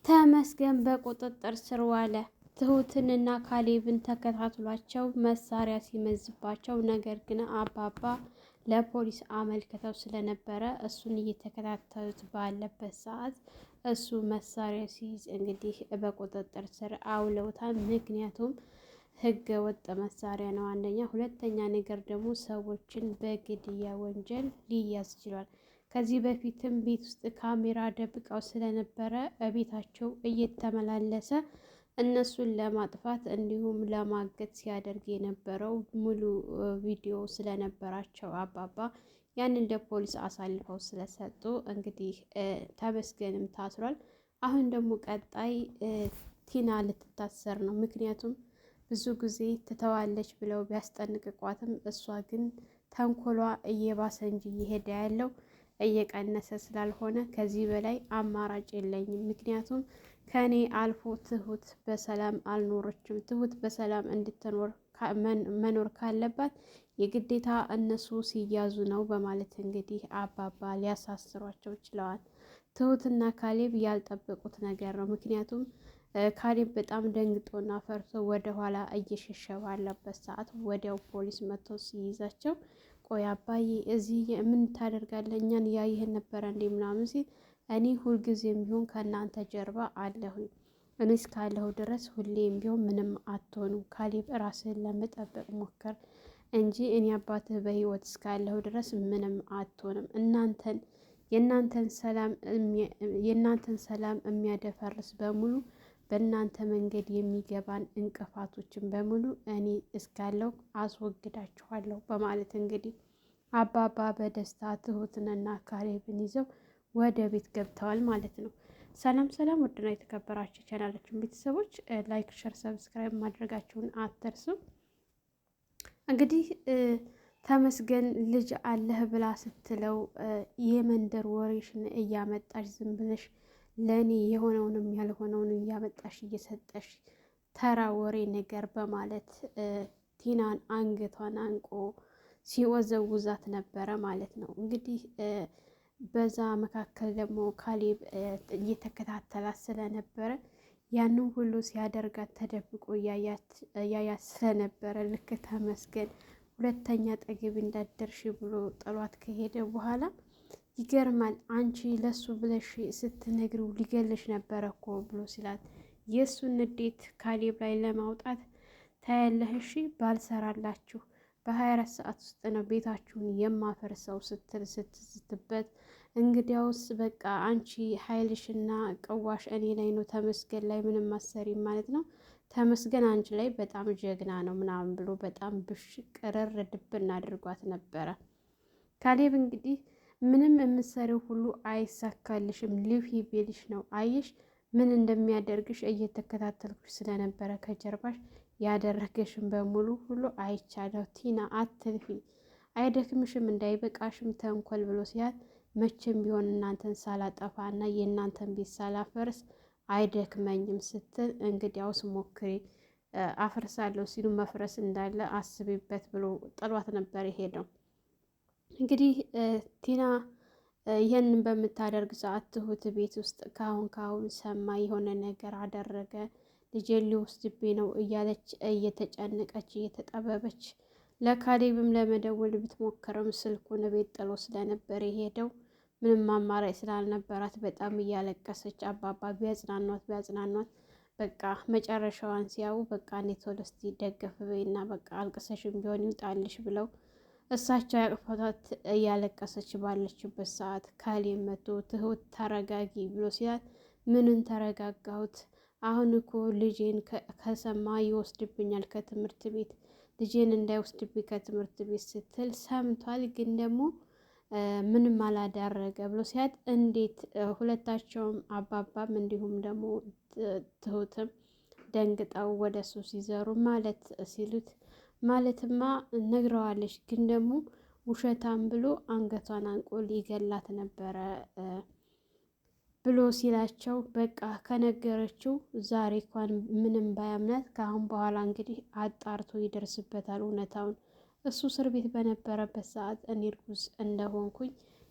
ተመስገን በቁጥጥር ስር ዋለ። ትሁትንና ካሌብን ተከታትሏቸው መሳሪያ ሲመዝባቸው፣ ነገር ግን አባባ ለፖሊስ አመልክተው ስለነበረ እሱን እየተከታተሉት ባለበት ሰዓት እሱ መሳሪያ ሲይዝ እንግዲህ በቁጥጥር ስር አውለውታል። ምክንያቱም ህገ ወጥ መሳሪያ ነው አንደኛ፣ ሁለተኛ ነገር ደግሞ ሰዎችን በግድያ ወንጀል ሊያዝ ችሏል። ከዚህ በፊትም ቤት ውስጥ ካሜራ ደብቀው ስለነበረ ቤታቸው እየተመላለሰ እነሱን ለማጥፋት እንዲሁም ለማገት ሲያደርግ የነበረው ሙሉ ቪዲዮ ስለነበራቸው አባባ ያንን ለፖሊስ አሳልፈው ስለሰጡ እንግዲህ ተመስገንም ታስሯል። አሁን ደግሞ ቀጣይ ቲና ልትታሰር ነው። ምክንያቱም ብዙ ጊዜ ትተዋለች ብለው ቢያስጠንቅቋትም እሷ ግን ተንኮሏ እየባሰ እንጂ እየሄደ ያለው እየቀነሰ ስላልሆነ ከዚህ በላይ አማራጭ የለኝም። ምክንያቱም ከኔ አልፎ ትሁት በሰላም አልኖረችም። ትሁት በሰላም እንድትኖር መኖር ካለባት የግዴታ እነሱ ሲያዙ ነው በማለት እንግዲህ አባባ ሊያሳስሯቸው ችለዋል። ትሁትና ካሌብ ያልጠበቁት ነገር ነው። ምክንያቱም ካሌብ በጣም ደንግጦና ፈርቶ ወደኋላ እየሸሸ ባለበት ሰዓት ወዲያው ፖሊስ መጥቶ ሲይዛቸው ቆይ አባዬ እዚህ ምን ታደርጋለህ? እኛን ያይህን ነበረ እንዴ ምናምን ሲል እኔ ሁልጊዜም ቢሆን ከእናንተ ጀርባ አለሁኝ። እኔ እስካለሁ ድረስ ሁሌም ቢሆን ምንም አትሆኑ። ካሌብ ራስህን ለመጠበቅ ሞከር እንጂ እኔ አባትህ በህይወት እስካለሁ ድረስ ምንም አትሆንም። የእናንተን ሰላም የሚያደፈርስ በሙሉ በእናንተ መንገድ የሚገባን እንቅፋቶችን በሙሉ እኔ እስካለሁ አስወግዳችኋለሁ በማለት እንግዲህ አባባ በደስታ ትሁትንና ካሌብን ይዘው ወደ ቤት ገብተዋል ማለት ነው። ሰላም ሰላም፣ ውድና የተከበራችሁ ቻናላችን ቤተሰቦች ላይክ፣ ሸር፣ ሰብስክራይብ ማድረጋችሁን አትርሱ። እንግዲህ ተመስገን ልጅ አለህ ብላ ስትለው የመንደር ወሬሽን እያመጣሽ ዝም ብለሽ ለእኔ የሆነውንም ያልሆነውን እያመጣሽ እየሰጠሽ ተራ ወሬ ነገር በማለት ቲናን አንገቷን አንቆ ሲወዘውዛት ነበረ ማለት ነው። እንግዲህ በዛ መካከል ደግሞ ካሌብ እየተከታተላት ስለነበረ ያንን ሁሉ ሲያደርጋት ተደብቆ እያያት ስለነበረ ልክ ተመስገን ሁለተኛ ጠገብ እንዳደርሽ ብሎ ጥሏት ከሄደ በኋላ ይገርማል፣ አንቺ ለሱ ብለሽ ስትነግሪው ሊገልሽ ነበረ እኮ ብሎ ሲላት የእሱን ንዴት ካሌብ ላይ ለማውጣት ታያለህ፣ እሺ ባልሰራላችሁ በ24 ሰዓት ውስጥ ነው ቤታችሁን የማፈርሰው ስትል ስትዝትበት፣ እንግዲያውስ በቃ አንቺ ኃይልሽና ቅዋሽ እኔ ላይ ነው፣ ተመስገን ላይ ምንም አሰሪም ማለት ነው። ተመስገን አንቺ ላይ በጣም ጀግና ነው ምናምን ብሎ በጣም ብሽቅርር ድብን አድርጓት ነበረ። ካሌብ እንግዲህ ምንም የምትሰሪው ሁሉ አይሳካልሽም፣ ልፊ ቤልሽ ነው። አየሽ ምን እንደሚያደርግሽ እየተከታተልኩሽ ስለነበረ ከጀርባሽ ያደረገሽን በሙሉ ሁሉ አይቻለሁ። ቲና አትልፊ፣ አይደክምሽም እንዳይበቃሽም ተንኮል ብሎ ሲያት መቼም ቢሆን እናንተን ሳላጠፋ እና የእናንተን ቤት ሳላፈርስ አይደክመኝም ስትል እንግዲያውስ ሞክሪ አፈርሳለሁ ሲሉ መፍረስ እንዳለ አስቤበት ብሎ ጥሏት ነበር የሄደው። እንግዲህ ቲና ይህንን በምታደርግ ሰዓት ትሁት ቤት ውስጥ ካሁን ሰማ የሆነ ነገር አደረገ፣ ልጄን ሊወስድብኝ ነው እያለች እየተጨነቀች እየተጠበበች ለካሌብም ለመደወል ብትሞክርም ስልኩን ቤት ጥሎ ስለነበር የሄደው ምንም አማራጭ ስላልነበራት በጣም እያለቀሰች አባባ ቢያጽናኗት በቃ መጨረሻዋን ሲያዩ በቃ እንዴት ወደ እስቲ ደገፍ በይና በቃ አልቅሰሽም ቢሆን ይውጣልሽ ብለው እሳቸው ያቅፏት እያለቀሰች ባለችበት ሰዓት ካሌብ መቶ ትሁት ተረጋጊ ብሎ ሲላት ምንን ተረጋጋሁት? አሁን እኮ ልጄን ከሰማ ይወስድብኛል ከትምህርት ቤት፣ ልጄን እንዳይወስድብኝ ከትምህርት ቤት ስትል ሰምቷል፣ ግን ደግሞ ምንም አላዳረገ ብሎ ሲያት እንዴት ሁለታቸውም አባባም እንዲሁም ደግሞ ትሁትም ደንግጠው ወደ እሱ ሲዘሩ ማለት ሲሉት ማለትማ ነግረዋለች፣ ግን ደግሞ ውሸታም ብሎ አንገቷን አንቆ ሊገላት ነበረ ብሎ ሲላቸው በቃ ከነገረችው ዛሬ እንኳን ምንም ባያምናት ከአሁን በኋላ እንግዲህ አጣርቶ ይደርስበታል እውነታውን። እሱ እስር ቤት በነበረበት ሰዓት እኔ እርጉዝ እንደሆንኩኝ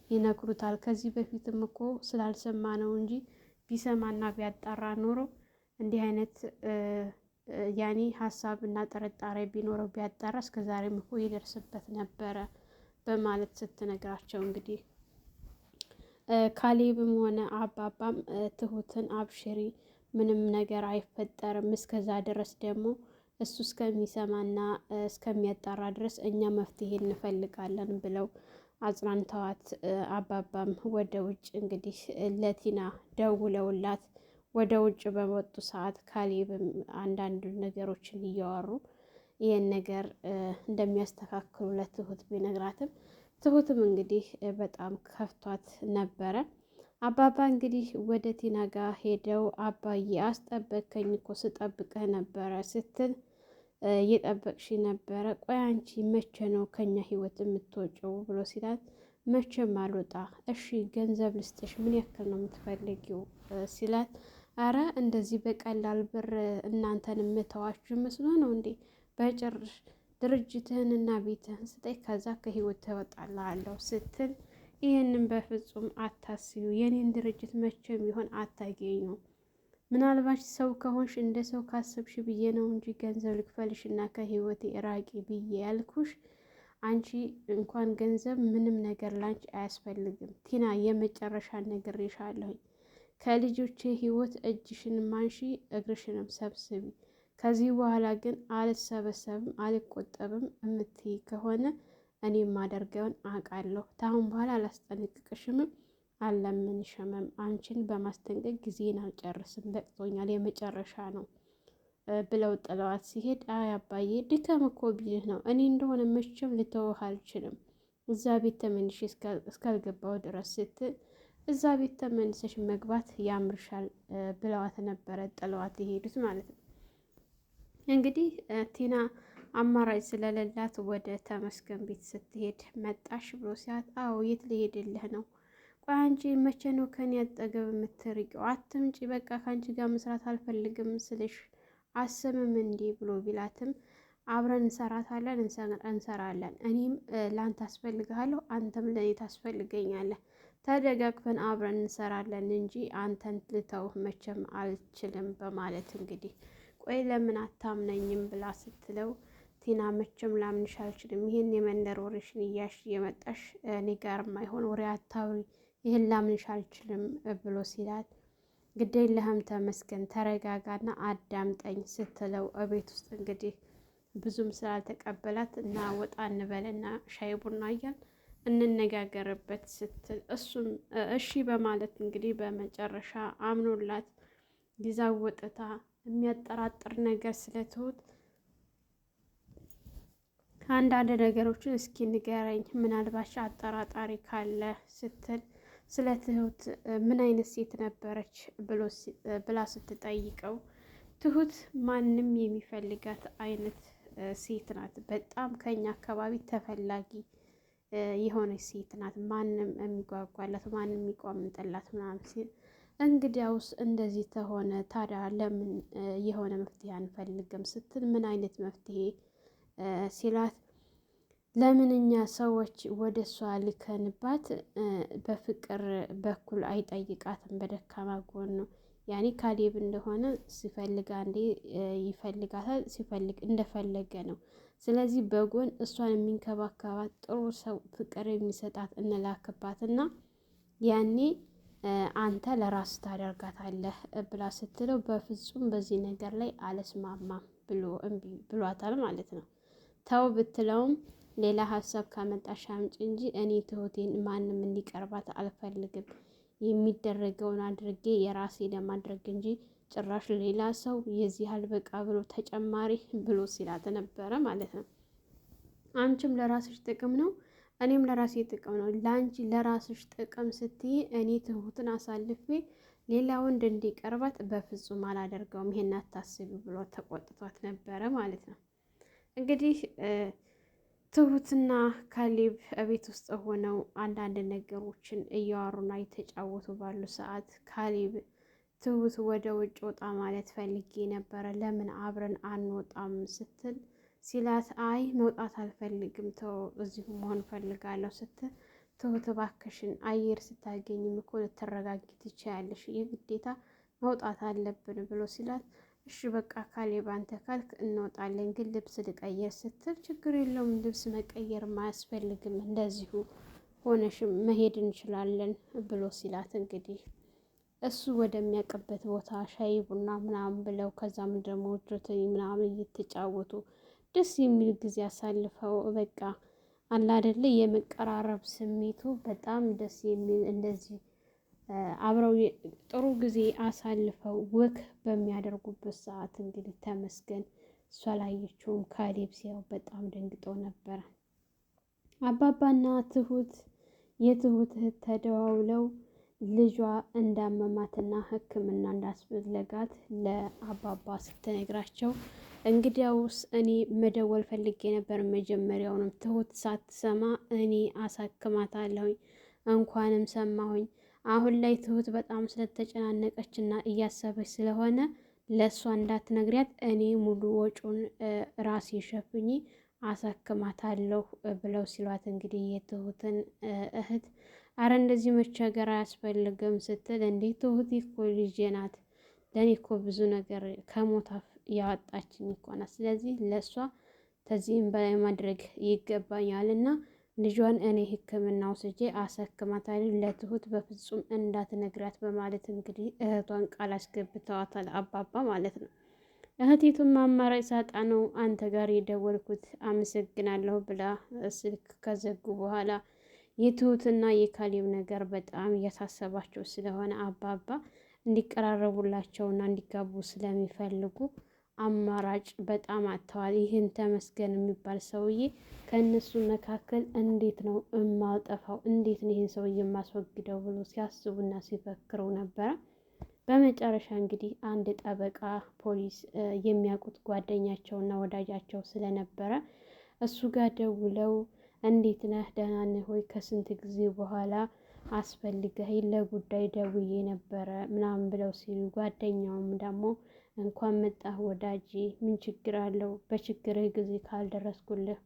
ይነግሩታል። ከዚህ በፊትም እኮ ስላልሰማ ነው እንጂ ቢሰማና ቢያጣራ ኖሮ እንዲህ አይነት ያኔ ሀሳብ እና ጥርጣሬ ቢኖረው ቢያጣራ እስከዛሬም እኮ ይደርስበት ነበረ በማለት ስትነግራቸው እንግዲህ ካሌብም ሆነ አባባም ትሁትን አብሽሪ፣ ምንም ነገር አይፈጠርም፣ እስከዛ ድረስ ደግሞ እሱ እስከሚሰማና እስከሚያጣራ ድረስ እኛ መፍትሄ እንፈልጋለን ብለው አጽናንተዋት አባባም ወደ ውጭ እንግዲህ ለቲና ደውለውላት ወደ ውጭ በመጡ ሰዓት ካሌብም አንዳንድ ነገሮችን እያወሩ ይህን ነገር እንደሚያስተካክሉ ለትሁት ቢነግራትም ትሁትም እንግዲህ በጣም ከፍቷት ነበረ። አባባ እንግዲህ ወደ ቲና ጋር ሄደው አባዬ አስጠበቅከኝ እኮ ስጠብቅህ ነበረ ስትል እየጠበቅሽ ነበረ፣ ቆይ አንቺ መቼ ነው ከኛ ህይወት የምትወጪው ብሎ ሲላት መቼም አልወጣ፣ እሺ ገንዘብ ልስጥሽ፣ ምን ያክል ነው የምትፈልጊው ሲላት አረ እንደዚህ በቀላል ብር እናንተን የምተዋችሁ መስሎ ነው እንዴ? በጭራሽ ድርጅትህንና ቤትህን ስጠኝ፣ ከዛ ከህይወት ትወጣልሃለሁ ስትል ይህንን በፍጹም አታስዩ፣ የኔን ድርጅት መቼም ቢሆን አታገኙ። ምናልባት ሰው ከሆንሽ እንደ ሰው ካሰብሽ ብዬ ነው እንጂ ገንዘብ ልክፈልሽ እና ከህይወቴ ራቂ ብዬ ያልኩሽ። አንቺ እንኳን ገንዘብ ምንም ነገር ላንቺ አያስፈልግም። ቲና የመጨረሻ ነግሬሻለሁኝ። ከልጆቼ ህይወት እጅሽን ማንሺ፣ እግርሽንም ሰብስቢ። ከዚህ በኋላ ግን አልሰበሰብም አልቆጠብም እምትይ ከሆነ እኔ የማደርገውን አውቃለሁ። ታሁን በኋላ አላስጠነቅቅሽምም አለምንሽምም። አንቺን በማስጠንቀቅ ጊዜን አልጨርስም፣ በቅቶኛል፣ የመጨረሻ ነው ብለው ጥለዋት ሲሄድ አይ አባዬ ድከም እኮ ቢልህ ነው። እኔ እንደሆነ መቼም ልተውህ አልችልም እዛ ቤት ተመልሼ እስካልገባው ድረስ ስትል እዛ ቤት ተመልሰሽ መግባት ያምርሻል ብለዋት ነበረ ጥለዋት የሄዱት ማለት ነው። እንግዲህ ቲና አማራጭ ስለሌላት ወደ ተመስገን ቤት ስትሄድ መጣሽ ብሎ ሲያት አዎ የት ልሄድልህ ነው? ቆይ አንቺ መቼ ነው ከኔ አጠገብ የምትርቂው? አትምጪ፣ በቃ ከአንቺ ጋር መስራት አልፈልግም ስልሽ አስምም እንዲህ ብሎ ቢላትም አብረን እንሰራታለን እንሰራለን። እኔም ለአንተ አስፈልግሃለሁ፣ አንተም ለእኔ ታስፈልገኛለህ። ተደጋግፈን አብረን እንሰራለን እንጂ አንተን ልተውህ መቼም አልችልም በማለት እንግዲህ ቆይ ለምን አታምነኝም ብላ ስትለው ቲና መቼም ላምንሽ አልችልም፣ ይህን የመንደር ወሬሽን እያሽ የመጣሽ እኔ ጋር ማይሆን ወሬ አታውሪ፣ ይህን ላምንሽ አልችልም ብሎ ሲላት ግዴለህም ተመስገን ተረጋጋና አዳምጠኝ ስትለው እቤት ውስጥ እንግዲህ ብዙም ስላልተቀበላት እና ወጣ እንበልና ሻይ ቡና እያል እንነጋገርበት ስትል እሱም እሺ በማለት እንግዲህ በመጨረሻ አምኖላት ይዛው ወጥታ የሚያጠራጥር ነገር ስለትሁት አንዳንድ ነገሮችን እስኪ ንገረኝ ምናልባት አጠራጣሪ ካለ ስትል ስለ ትሁት ምን አይነት ሴት ነበረች ብላ ስትጠይቀው ትሁት ማንም የሚፈልጋት አይነት ሴት ናት። በጣም ከኛ አካባቢ ተፈላጊ የሆነች ሴት ናት። ማንም የሚጓጓላት ማንም የሚቋምጥላት ምናምን ሲል እንግዲያውስ እንደዚህ ተሆነ ታዲያ ለምን የሆነ መፍትሄ አንፈልግም ስትል ምን አይነት መፍትሄ ሲላት ለምን እኛ ሰዎች ወደ እሷ ልከንባት በፍቅር በኩል አይጠይቃትም? በደካማ ጎን ነው ያኔ ካሌብ እንደሆነ ሲፈልግ አንዴ ይፈልጋታል፣ ሲፈልግ እንደፈለገ ነው። ስለዚህ በጎን እሷን የሚንከባከባት ጥሩ ሰው ፍቅር የሚሰጣት እንላክባትና ያኔ አንተ ለራስ ታደርጋታለህ ብላ ስትለው በፍጹም በዚህ ነገር ላይ አልስማማም ብሎ እምቢ ብሏታል ማለት ነው። ተው ብትለውም ሌላ ሀሳብ ካመጣሽ አምጪ እንጂ እኔ ትሁቴን ማንም እንዲቀርባት አልፈልግም። የሚደረገውን አድርጌ የራሴ ለማድረግ እንጂ ጭራሽ ሌላ ሰው የዚህ አልበቃ ብሎ ተጨማሪ ብሎ ሲላት ነበረ ማለት ነው። አንቺም ለራስሽ ጥቅም ነው፣ እኔም ለራሴ ጥቅም ነው። ለአንቺ ለራስሽ ጥቅም ስትይ እኔ ትሁትን አሳልፌ ሌላ ወንድ እንዲቀርባት በፍጹም አላደርገውም፣ ይሄን አታስቢ ብሎ ተቆጥቷት ነበረ ማለት ነው። እንግዲህ ትሁትና ካሌብ ቤት ውስጥ ሆነው አንዳንድ ነገሮችን እያወሩና እየተጫወቱ ባሉ ሰዓት ካሌብ ትሁት ወደ ውጭ ወጣ ማለት ፈልጌ ነበረ፣ ለምን አብረን አንወጣም ስትል ሲላት አይ መውጣት አልፈልግም፣ ተው እዚሁ መሆን ፈልጋለሁ ስትል ትሁት እባክሽን አየር ስታገኝም እኮ ልትረጋጊ ትችያለሽ፣ የግዴታ መውጣት አለብን ብሎ ሲላት እሺ በቃ ካሌብ አንተ ካልክ እንወጣለን፣ ግን ልብስ ልቀየር ስትል ችግር የለውም ልብስ መቀየር አያስፈልግም፣ እንደዚሁ ሆነሽም መሄድ እንችላለን ብሎ ሲላት እንግዲህ እሱ ወደሚያውቅበት ቦታ ሻይ ቡና ምናምን ብለው ከዛም ደግሞ ጆተኒ ምናምን እየተጫወቱ ደስ የሚል ጊዜ አሳልፈው በቃ አለ አይደለ የመቀራረብ ስሜቱ በጣም ደስ የሚል እንደዚህ አብረው ጥሩ ጊዜ አሳልፈው ወክ በሚያደርጉበት ሰዓት እንግዲህ ተመስገን እሷ ላየችውም ካሌብ ሲያው በጣም ደንግጦ ነበረ። አባባና ትሁት የትሁት እህት ተደዋውለው ልጇ እንዳመማትና ሕክምና እንዳስፈለጋት ለአባባ ስትነግራቸው እንግዲያውስ እኔ መደወል ፈልጌ ነበር፣ መጀመሪያውንም ትሁት ሳትሰማ እኔ አሳክማታለሁኝ፣ እንኳንም ሰማሁኝ። አሁን ላይ ትሁት በጣም ስለተጨናነቀች እና እያሰበች ስለሆነ ለእሷ እንዳትነግሪያት እኔ ሙሉ ወጪውን ራሴ ሸፍኜ አሳክማታለሁ ብለው ሲሏት እንግዲህ የትሁትን እህት አረ እንደዚህ መቸገር አያስፈልግም ስትል እንዲህ ትሁት እኮ ልጄ ናት፣ ለእኔ እኮ ብዙ ነገር ከሞት አፍ ያወጣችኝ እኮ ናት፣ ስለዚህ ለእሷ ከዚህም በላይ ማድረግ ይገባኛል እና ልጇን እኔ ሕክምና ወስጄ አሳክማታለሁ፣ ለትሁት በፍጹም እንዳትነግራት በማለት እንግዲህ እህቷን ቃል አስገብተዋታል አባባ ማለት ነው። እህቲቱም አማራጭ ሳጣ ነው አንተ ጋር የደወልኩት አመሰግናለሁ ብላ ስልክ ከዘጉ በኋላ የትሁትና የካሌብ ነገር በጣም እያሳሰባቸው ስለሆነ አባባ እንዲቀራረቡላቸውና እንዲጋቡ ስለሚፈልጉ አማራጭ በጣም አጥተዋል። ይህን ተመስገን የሚባል ሰውዬ ከእነሱ መካከል እንዴት ነው የማጠፋው፣ እንዴት ነው ይህን ሰውዬ የማስወግደው ብሎ ሲያስቡና ሲፈክሩ ነበረ። በመጨረሻ እንግዲህ አንድ ጠበቃ ፖሊስ የሚያውቁት ጓደኛቸውና ወዳጃቸው ስለነበረ እሱ ጋር ደውለው እንዴት ነህ ደህና ነህ ሆይ ከስንት ጊዜ በኋላ አስፈልገኸኝ ለጉዳይ ደውዬ ነበረ ምናምን ብለው ሲሉ ጓደኛውም ደግሞ እንኳን መጣህ ወዳጄ ምን ችግር አለው በችግርህ ጊዜ ካልደረስኩልህ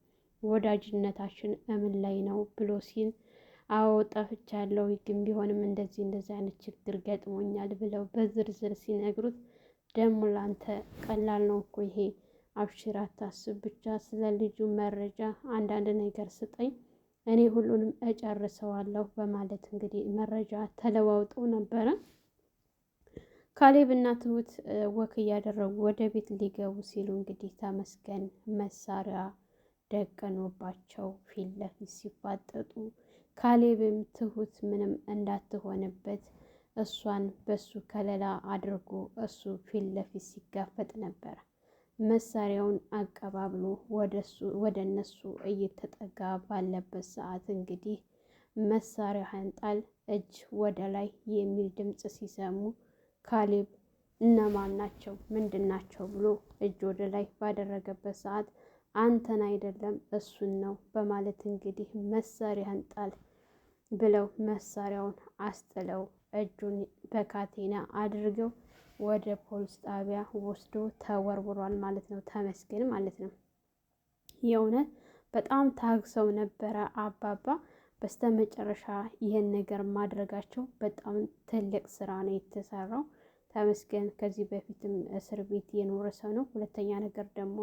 ወዳጅነታችን እምን ላይ ነው ብሎ ሲል አዎ ጠፍቻለሁ ግን ቢሆንም እንደዚህ አይነት ችግር ገጥሞኛል ብለው በዝርዝር ሲነግሩት ደግሞ ላንተ ቀላል ነው እኮ ይሄ አብሽር አታስብ ብቻ ስለ ልጁ መረጃ አንዳንድ ነገር ስጠኝ እኔ ሁሉንም እጨርሰዋለሁ በማለት እንግዲህ መረጃ ተለዋውጠው ነበረ። ካሌብ እና ትሁት ወክ እያደረጉ ወደ ቤት ሊገቡ ሲሉ እንግዲህ ተመስገን መሳሪያ ደቀኖባቸው ፊት ለፊት ሲፋጠጡ ካሌብም ትሁት ምንም እንዳትሆንበት እሷን በሱ ከለላ አድርጎ እሱ ፊት ለፊት ሲጋፈጥ ነበረ። መሳሪያውን አቀባብሎ ወደ እነሱ እየተጠጋ ባለበት ሰዓት እንግዲህ መሳሪያህን ጣል እጅ ወደ ላይ የሚል ድምፅ ሲሰሙ ካሌብ እነማን ናቸው ምንድን ናቸው ብሎ እጅ ወደ ላይ ባደረገበት ሰዓት አንተን አይደለም እሱን ነው በማለት እንግዲህ መሳሪያህን ጣል ብለው መሳሪያውን አስጥለው እጁን በካቴና አድርገው ወደ ፖሊስ ጣቢያ ወስዶ ተወርውሯል ማለት ነው። ተመስገን ማለት ነው። የእውነት በጣም ታግሰው ነበረ አባባ። በስተመጨረሻ ይህን ነገር ማድረጋቸው በጣም ትልቅ ስራ ነው የተሰራው። ተመስገን ከዚህ በፊትም እስር ቤት የኖረ ሰው ነው። ሁለተኛ ነገር ደግሞ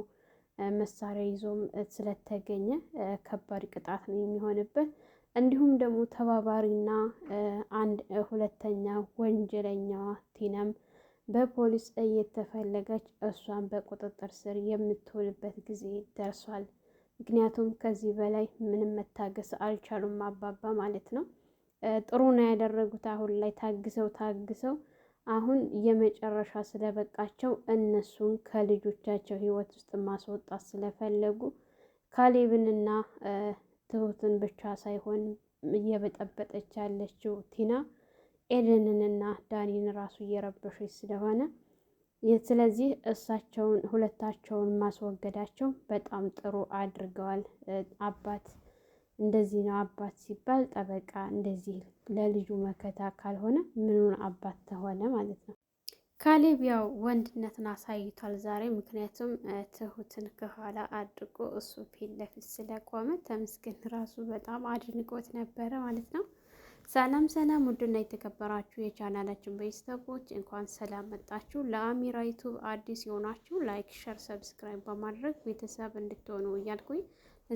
መሳሪያ ይዞም ስለተገኘ ከባድ ቅጣት ነው የሚሆንበት። እንዲሁም ደግሞ ተባባሪና አንድ ሁለተኛ ወንጀለኛዋ ቲናም በፖሊስ እየተፈለገች እሷን በቁጥጥር ስር የምትውልበት ጊዜ ደርሷል። ምክንያቱም ከዚህ በላይ ምንም መታገስ አልቻሉም አባባ ማለት ነው። ጥሩ ነው ያደረጉት። አሁን ላይ ታግሰው አሁን የመጨረሻ ስለበቃቸው እነሱን ከልጆቻቸው ሕይወት ውስጥ ማስወጣት ስለፈለጉ ካሌብንና ትሁትን ብቻ ሳይሆን እየበጠበጠች ያለችው ቲና ኤደንንና ዳኒን ራሱ እየረበሸች ስለሆነ ስለዚህ እሳቸውን ሁለታቸውን ማስወገዳቸው በጣም ጥሩ አድርገዋል። አባት እንደዚህ ነው። አባት ሲባል ጠበቃ እንደዚህ ለልጁ መከታ ካልሆነ ምኑን አባት ተሆነ ማለት ነው። ካሌብ ያው ወንድነትን አሳይቷል ዛሬ። ምክንያቱም ትሁትን ከኋላ አድርጎ እሱ ፊት ለፊት ስለቆመ ተመስገን ራሱ በጣም አድንቆት ነበረ ማለት ነው። ሰላም ሰላም፣ ውድና የተከበራችሁ የቻናላችን ቤተሰቦች እንኳን ሰላም መጣችሁ። ለአሚራ ዩቱብ አዲስ የሆናችሁ ላይክ፣ ሸር፣ ሰብስክራይብ በማድረግ ቤተሰብ እንድትሆኑ እያልኩኝ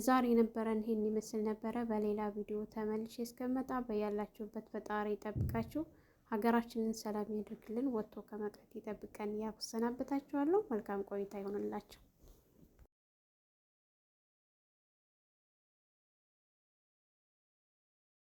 ዛሬ የነበረን ይህን ይመስል ነበረ። በሌላ ቪዲዮ ተመልሼ እስከመጣ በያላችሁበት ፈጣሪ ይጠብቃችሁ። ሀገራችንን ሰላም ያድርግልን፣ ወጥቶ ከመቅረት ይጠብቀን። ያሰናበታችኋለሁ። መልካም ቆይታ ይሆንላችሁ።